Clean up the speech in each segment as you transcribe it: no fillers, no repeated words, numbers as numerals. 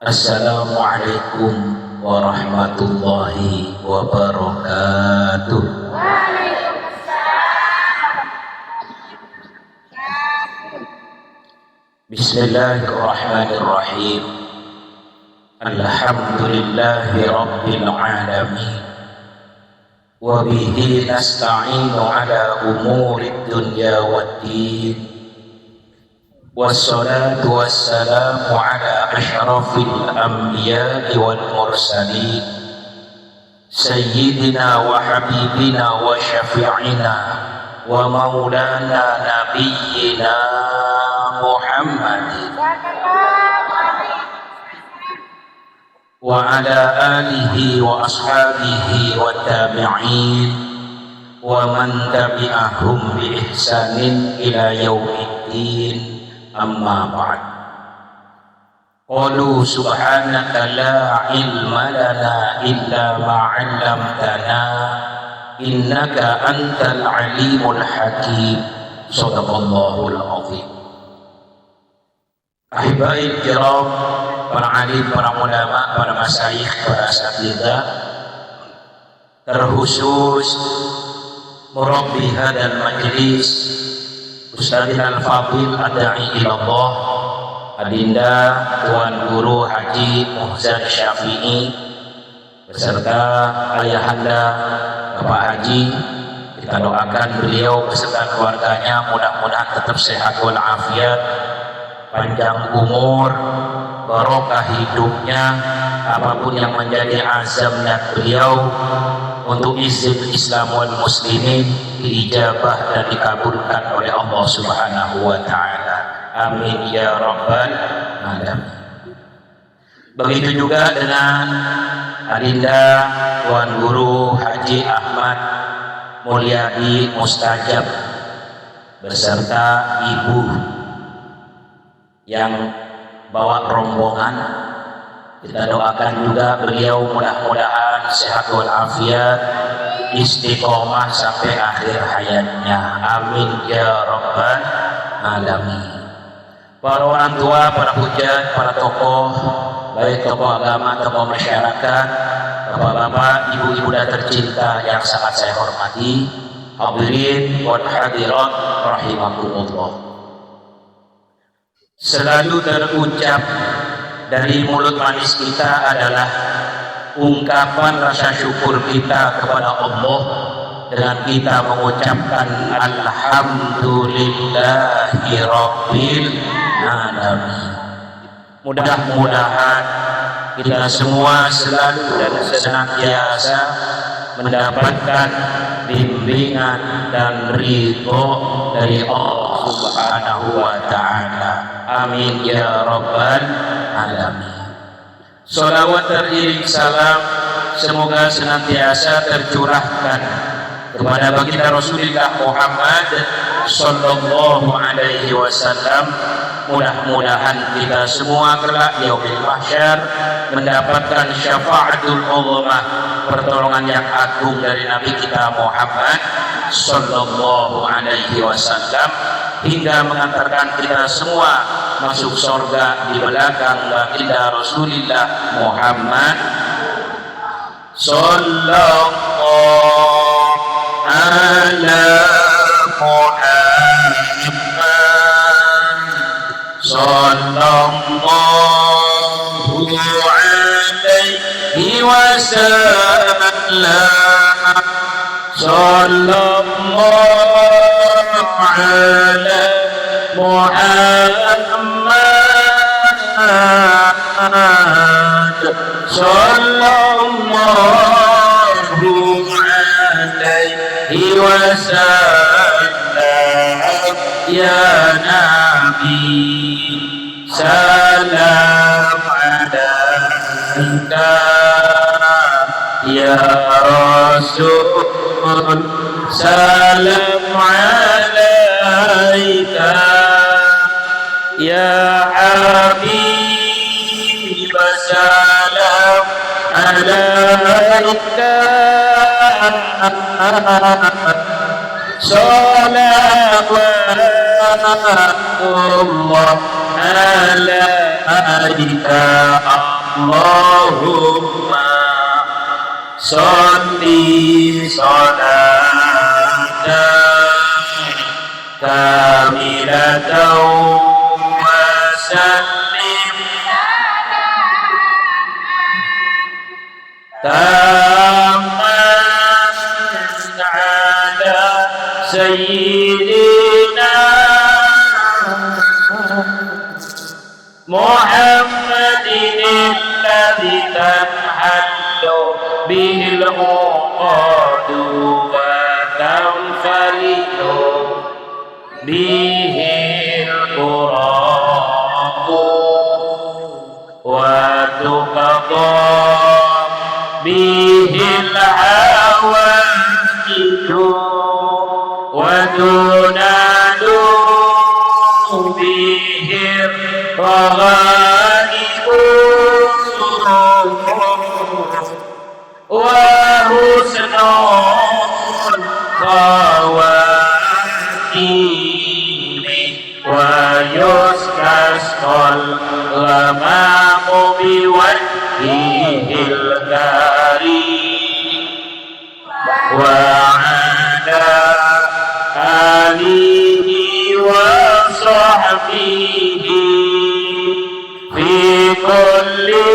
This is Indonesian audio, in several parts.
Assalamualaikum warahmatullahi wabarakatuh. Bismillahirrahmanirrahim. Alhamdulillahi rabbil alamin. Wa bihi nasta'inu ala umurid dunya waddin. Wassalatu wassalamu ala ashrafil anbiya'i wal mursalin Sayyidina wa habibina wa syafi'ina wa maulana nabiyyina Muhammadin wa ala alihi wa ashabihi wa tabi'in wa man tabi'ahum bi ihsanin ila yaumiddin. Amma ba'd. Qalu subhanaka la ilma lana illa ma 'allamtana innaka antal alimul hakim. Shadaqallahul azim. Ahibai kiram, para alim, para ulama, para masyayikh, para asatidzah, terkhusus murabbi hadzal majlis Ustadzina al-Fadil ad-da'i ilallah Adinda Tuan Guru Haji Muhzan Syafi'i beserta ayahanda Bapak Haji. Kita doakan beliau beserta keluarganya mudah-mudahan tetap sehat walafiat, panjang umur, barokah hidupnya, apapun yang menjadi azam dan beliau untuk izin Islam wal muslimin diijabah dan dikabulkan oleh Allah Subhanahu wa taala. Amin ya rabbal alamin. Begitu juga dengan Adinda Tuan Guru Haji Ahmad Mulyadi Mustajab beserta ibu yang bawa rombongan. Kita doakan juga beliau mudah-mudahan sehat walafiat, istiqomah sampai akhir hayatnya. Amin ya rabbal alamin. Para orang tua, para hujat, para tokoh, baik tokoh agama, tokoh masyarakat, bapak-bapak, ibu-ibu dan tercinta yang sangat saya hormati, hadirin wal hadirat rahimakumullah. Selalu terucap dari mulut manis kita adalah ungkapan rasa syukur kita kepada Allah dengan kita mengucapkan alhamdulillahi rabbil alamin. Mudah-mudahan kita semua selalu dan senantiasa mendapatkan bimbingan dan ridho dari Allah Subhanahu wa taala. Amin ya rabbal alamin. Sholawat teriring salam semoga senantiasa tercurahkan kepada baginda Rasulullah Muhammad sallallahu alaihi wasallam. Mudah-mudahan kita semua kelak yaumil mahsyar mendapatkan syafaatul uzma, pertolongan yang agung dari Nabi kita Muhammad sallallahu alaihi wasallam, hingga mengantarkan kita semua masuk surga di belakang baginda Rasulullah Muhammad sallallahu ala Muhammad sallallahu alaihi wasallam sallallahu ala Muhammad sallallahu alaihi wasallam. Ya Nabi salam alaika, ya Rasul salam alaika, ya Habib salam alaika. Salawatullah alaika. Allahumma sholli sholatan kamilatan wa sallim taman ala sayyidina Muhammadin alladhi tanhallu bihil uqadu wa tanfaridu bihil quraqu wa tuqadha bihil hawaidu wa tunadu bihil ragaibu wa husnul khawatimi wa yustasqal ghamamu biwajhihil karim wa ala alihi wa sahbihi fi kulli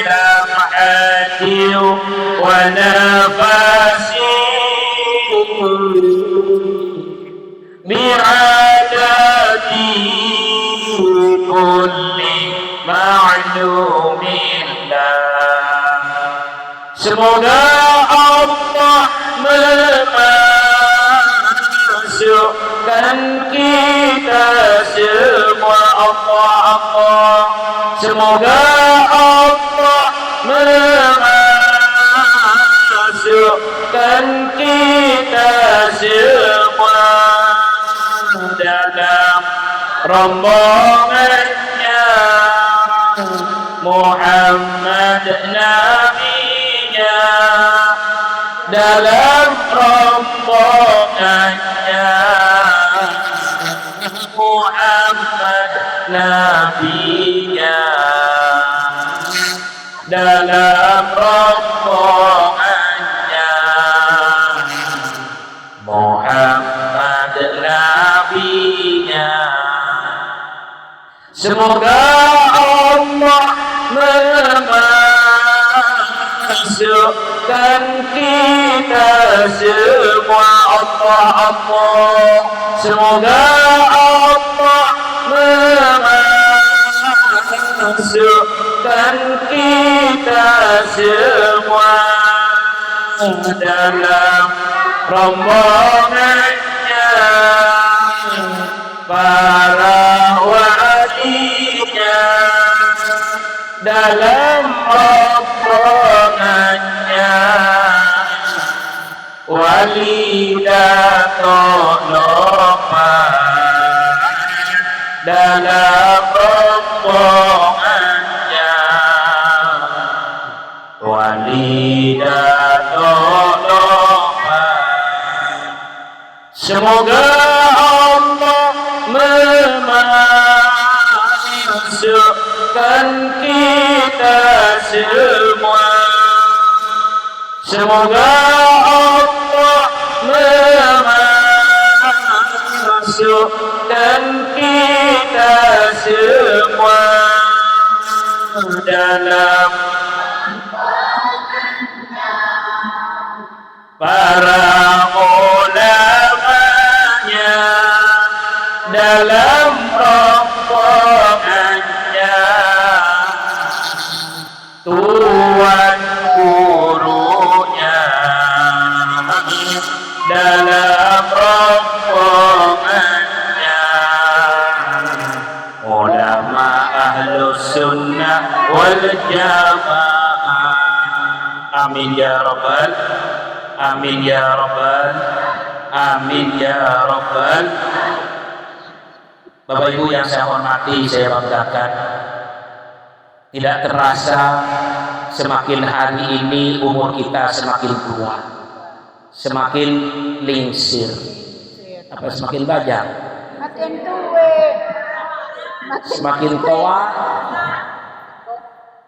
lamhatin wa nafasin bi'adadi kulli ma'lumin lah. Semoga Allah memasukkan kita semua, Allah. Semoga Allah memasukkan kita semua dalam rombongannya Muhammad nabinya, dalam rombongannya Muhammad nabinya, dalam rombongannya Muhammad nabinya. Semoga Allah memasukkan kita semua, Allah. Semoga Allah memasukkan kita semua dalam rombongannya para walinya, dalam rombongannya wali datolopan, dalam rombongannya wali datolopan. Semoga Allah memasukkan kita semua. Semoga Allah memasukkan kita semua dalam para ulamanya, dalam rombongannya tuan gurunya, dalam rombongannya ulama ahlus sunnah wal jamaah. Amin ya rabbal, amin ya rabbal, amin ya rabbal. Bapak Ibu yang saya hormati, saya banggakan, tidak terasa semakin hari ini umur kita semakin tua, semakin lingsir, apa semakin bajang, makin tua, semakin tua,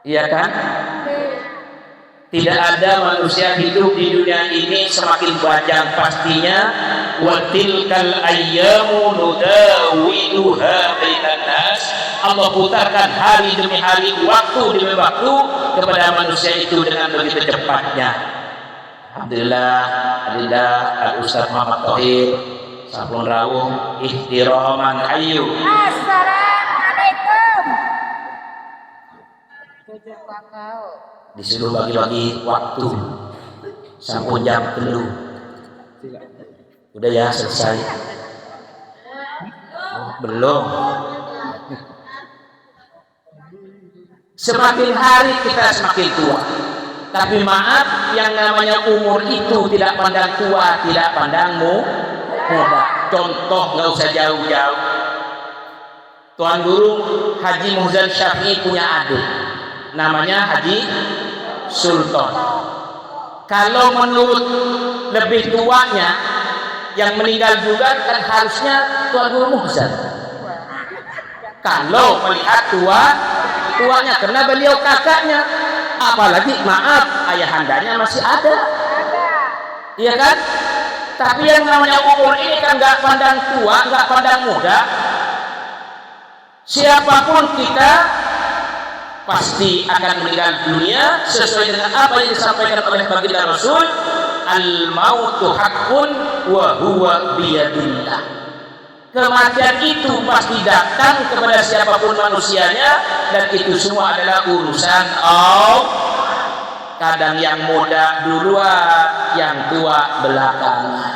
Iya kan? Tidak ada manusia hidup di dunia ini semakin panjang pastinya. Wa tilkal ayyamu nudawiluha bainan nas. Allah putarkan hari demi hari, waktu demi waktu kepada manusia itu dengan begitu cepatnya. Alhamdulillah, Al-Ustaz Muhammad Thohir sampun rawuh ihtiraman ayu. Assalamualaikum. Disuruh bagi-bagi waktu sampun jam 3. Udah ya, selesai. Belum. Semakin hari kita semakin tua. Tapi maaf, yang namanya umur itu tidak pandang tua, tidak pandang muda. Contoh, nggak usah jauh-jauh. Tuan Guru Haji Muhzan Syafi'i punya adik, namanya Haji Sultan. Kalau menurut lebih tuanya yang meninggal juga kan harusnya Tuan Guru Muhzan. Kalau melihat tuanya, karena beliau kakaknya, apalagi maaf ayahandanya masih ada, iya kan? Tapi yang namanya umur ini kan nggak pandang tua, nggak pandang muda. Siapapun kita pasti akan meninggal dunia sesuai dengan apa yang disampaikan oleh baginda Rasul, al mautu haqqun wa huwa biyadillah. Kematian itu pasti datang kepada siapapun manusianya, dan itu semua adalah urusan Allah. Kadang yang muda duluan, yang tua belakangan.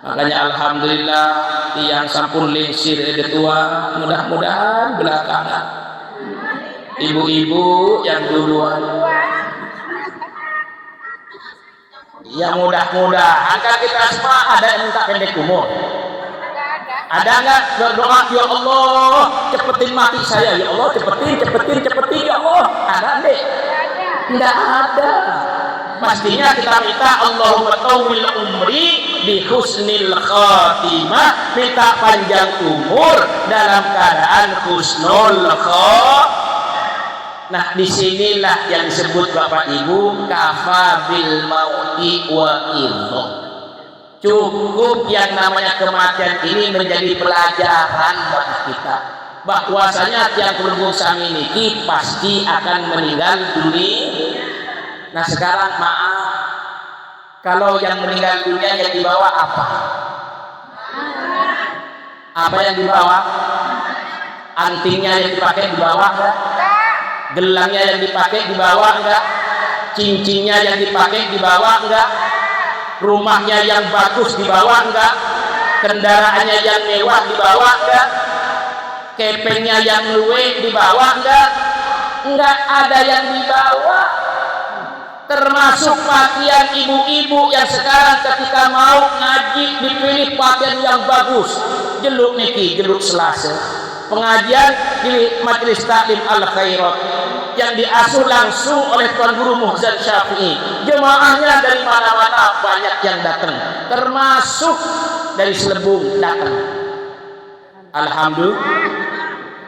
Makanya alhamdulillah yang sampun lingsir itu tua, mudah-mudahan belakangan. Ibu-ibu yang duluan, yang mudah-mudahan kan kita semua ada yang minta pendek umur. Ada nggak berdoa, ya Allah cepetin mati saya, ya Allah cepetin ya Allah? Ada deh? Tidak ada. Pastinya kita minta Allahumma tawwil umri bi husnil khatimah, minta panjang umur dalam keadaan husnul khatimah. Nah, disinilah yang disebut Bapak Ibu kafa bil mauti wa idhah. Cukup yang namanya kematian ini menjadi pelajaran bagi kita, bahwasanya tiang pelunggung samiliki pasti akan meninggal dunia. Nah sekarang maaf, kalau yang meninggal dunia yang dibawa apa? Apa yang dibawa? Antingnya yang dipakai dibawa enggak? Gelangnya yang dipakai dibawa enggak? Cincinnya yang dipakai dibawa enggak? Rumahnya yang bagus dibawa enggak? Kendaraannya yang mewah dibawa enggak? Kepengnya yang luwe dibawa enggak? Enggak ada yang dibawa. Termasuk pakaian ibu-ibu yang sekarang ketika mau ngaji dipilih pakaian yang bagus. Jeluk niki, jeluk selasa. Pengajian di Majelis Taklim Al Khairat yang diasuh langsung oleh Tuan Guru Muhzan Syafi'i. Jemaahnya dari mana-mana banyak yang datang, termasuk dari Selebung datang. Alhamdulillah.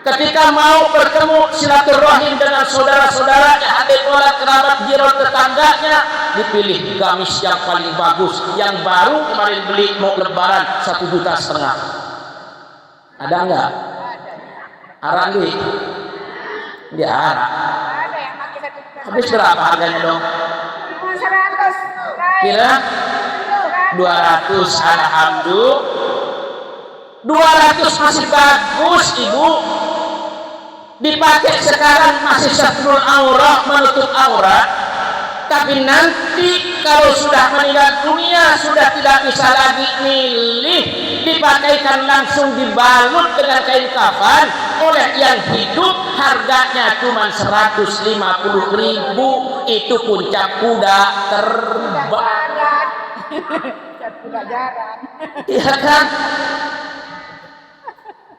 Ketika mau bertemu silaturahim dengan saudara-saudaranya, adik pola kerabat jiran tetangganya, dipilih gamis yang paling bagus, yang baru kemarin beli mau lebaran 1,5 juta. Ada enggak? Arah duit? Dia arah. Habis berapa harganya dong? 100. Kira 200. Alhamdulillah. 200 masih bagus, Ibu. Dipakai sekarang masih satrul aurat, menutup aurat. Tapi nanti kalau sudah meninggal dunia, sudah tidak bisa lagi milih, dipakaikan langsung dibalut dengan kain kafan. Oleh yang hidup harganya cuma 150.000. Itu pun cap kuda terbang. Cap kuda jaran. Iya kan?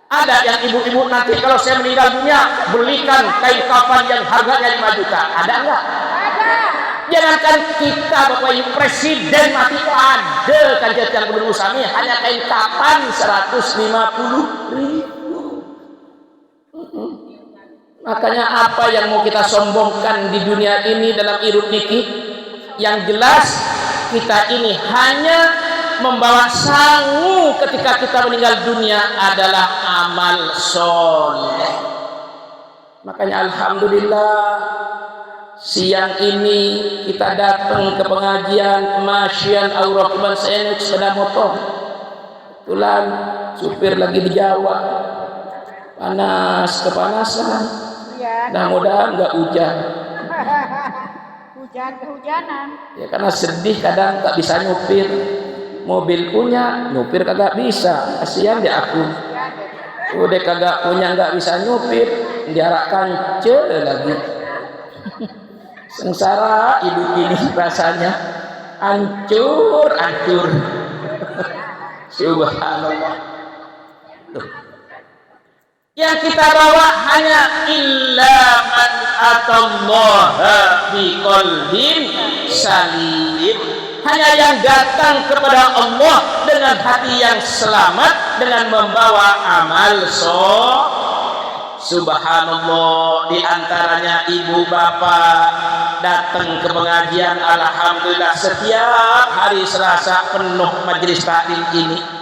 Ada yang ibu-ibu nanti kalau saya meninggal dunia belikan kain kafan yang harganya 5 juta. Ada enggak? Ada. Jangankan kita Bapak Ibu, presiden mati ada kan yang belum usami hanya kain kafan 150.000. Makanya apa yang mau kita sombongkan di dunia ini dalam hidup niki? Yang jelas kita ini hanya membawa sangu ketika kita meninggal dunia adalah amal soleh. Makanya alhamdulillah siang ini kita datang ke pengajian Masyian Aurakuban, saya naik sepeda motor. Kebetulan supir lagi di Jawa, panas kepanasan. Mudah-mudahan nggak hujan. Kehujanan. Ya karena sedih kadang tak bisa nyupir. Mobil punya, nyupir kagak bisa. Kasihan dia aku. Udah kagak punya nggak bisa nyupir, diarak kancil lagi. Sengsara hidup ini rasanya hancur. Subhanallah. Tuh. Yang kita bawa hanya illa man atallaha biqalbin salim. Hanya yang datang kepada Allah dengan hati yang selamat, dengan membawa amal subhanallah. Di antaranya ibu bapak datang ke pengajian, alhamdulillah setiap hari Selasa penuh majelis taklim ini.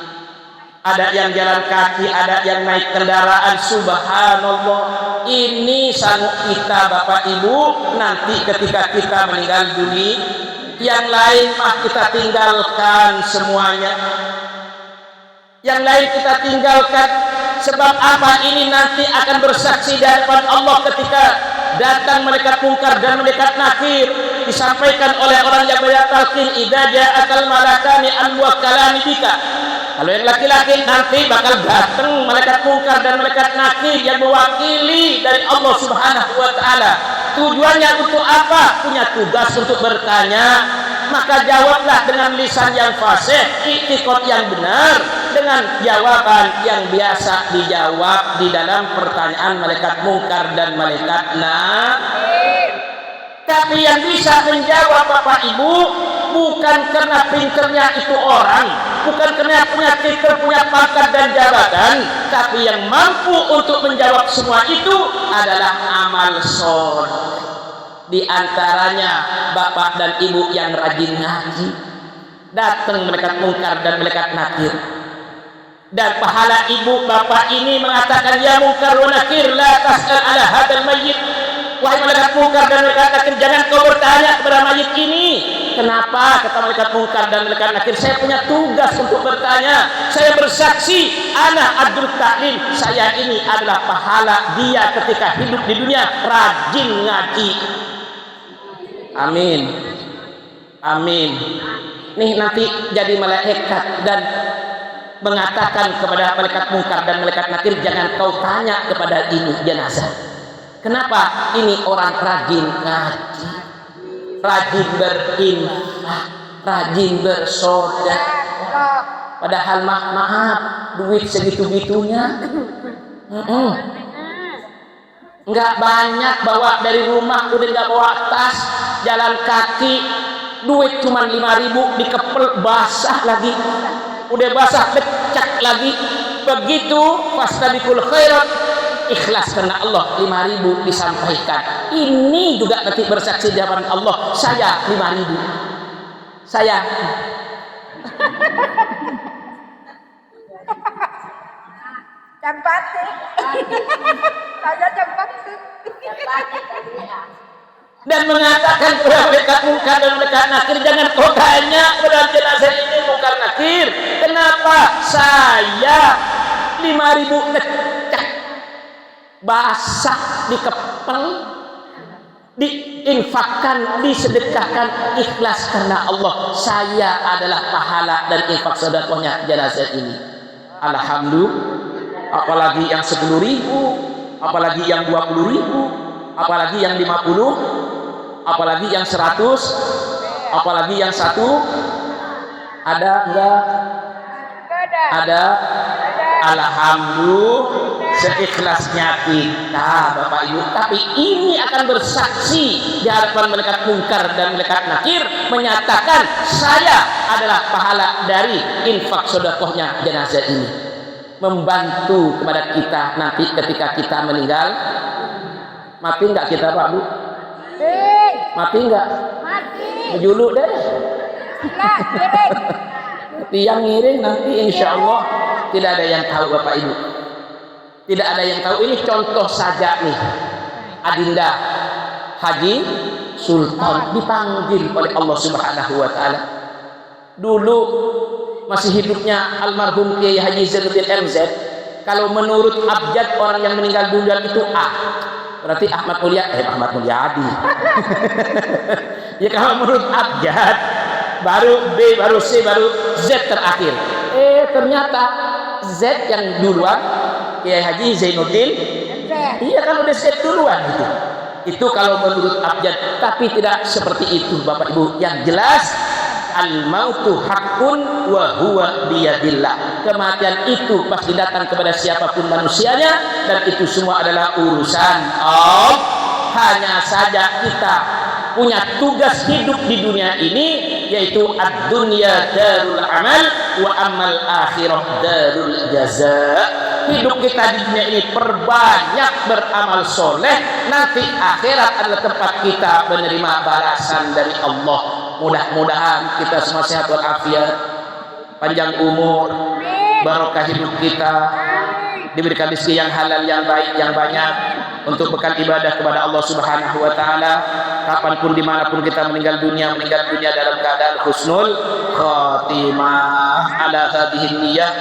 Ada yang jalan kaki, ada yang naik kendaraan, subhanallah. Ini sanggup kita bapak ibu nanti ketika kita meninggal dunia. Yang lain mah kita tinggalkan semuanya. Yang lain kita tinggalkan. Sebab apa? Ini nanti akan bersaksi di hadapan Allah ketika datang malaikat munkar dan malaikat nakir. Disampaikan oleh orang yang banyak talqin, idza ja'akal malakani al-muwakkalani bika. Kalau yang laki-laki nanti bakal datang malaikat munkar dan malaikat nakir yang mewakili dari Allah Subhanahu wa taala. Tujuannya untuk apa? Punya tugas untuk bertanya. Maka jawablah dengan lisan yang fasih, i'tiqad yang benar, dengan jawaban yang biasa dijawab di dalam pertanyaan malaikat munkar dan malaikat nakir. Tapi yang bisa menjawab bapak ibu bukan karena pinternya itu orang, bukan karena punya titel, punya pangkat dan jabatan, tapi yang mampu untuk menjawab semua itu adalah amal soleh. Di antaranya bapak dan ibu yang rajin ngaji, datang malaikat munkar dan malaikat nakir, dan pahala ibu bapak ini mengatakan, ya munkar wa nakir la tas'al ala hadal mayyit. Wahai malaikat munkar dan malaikat nakir, jangan kau bertanya kepada mayit ini. Kenapa? Kata malaikat munkar dan malaikat nakir, saya punya tugas untuk bertanya. Saya bersaksi, ana Abdul Taklim, saya ini adalah pahala dia ketika hidup di dunia rajin ngaji. Amin. Amin. Nih nanti jadi malaikat dan mengatakan kepada malaikat munkar dan malaikat nakir, jangan kau tanya kepada ini jenazah. Kenapa? Ini orang rajin ngaji, rajin berinfak, rajin bersedekah. Padahal maaf, duit segitu-gitunya nggak banyak, bawa dari rumah udah nggak bawa tas, jalan kaki, duit cuma 5.000 dikepel, basah lagi, udah basah becak lagi. Begitu fastabiqul khairat, ikhlas karena Allah, 5.000 disampaikan. Ini juga nanti bersaksi di hadapan Allah, saya 5.000, saya Campati. Saya campati. Dan mengatakan kepada malaikat munkar dan malaikat nakir, jangan kau tanya kepada jenazah ini munkar nakir, kenapa saya 5.000 lecak basah dikepel, diinfakkan, disedekahkan, ikhlas karena Allah. Saya adalah pahala dari infak sedekahnya jenazah ini. Alhamdulillah. Apalagi yang 10.000, apalagi yang 20.000, apalagi yang 50, apalagi yang 100, apalagi yang 1. Ada enggak? Ada. Alhamdulillah, seikhlasnya kita bapak ibu. Tapi ini akan bersaksi di hadapan malaikat munkar dan malaikat nakir, menyatakan saya adalah pahala dari infak sedekahnya jenazah ini, membantu kepada kita nanti ketika kita meninggal Mati nggak kita Pak Bu? Mati nggak? Mati. Juluk deh. Lah, kirim. Tiang ngiring nanti insya Allah tidak ada yang tahu Bapak Ibu. Tidak ada yang tahu. Ini contoh saja nih. Adinda Haji Sultan dipanggil oleh Allah Subhanahu wa taala. Dulu masih hidupnya almarhum Kiai Haji Zainuddin MZ, kalau menurut abjad orang yang meninggal dunia itu A. Berarti Ahmad Mulyadi. Ya kalau menurut abjad baru B, baru C, baru Z terakhir. Ternyata Z yang duluan Kiai Haji Zainuddin. Iya kan udah Z duluan gitu. Itu kalau menurut abjad, tapi tidak seperti itu Bapak Ibu. Yang jelas al-mautu haqqun wa huwa biyadillah. Kematian itu pasti datang kepada siapapun manusianya, dan itu semua adalah urusan Allah. Hanya saja kita punya tugas hidup di dunia ini, yaitu ad-dunya darul amal wa amal akhirah darul jaza. Hidup kita di dunia ini perbanyak beramal soleh, nanti akhirat adalah tempat kita menerima balasan dari Allah. Mudah-mudahan kita semua sehat walafiat, panjang umur, barokah hidup kita, diberikan rezeki yang halal, yang baik, yang banyak untuk bekal ibadah kepada Allah Subhanahu wa taala. Kapanpun dimanapun kita meninggal dunia dalam keadaan husnul khatimah. Ala hadhihi niyyah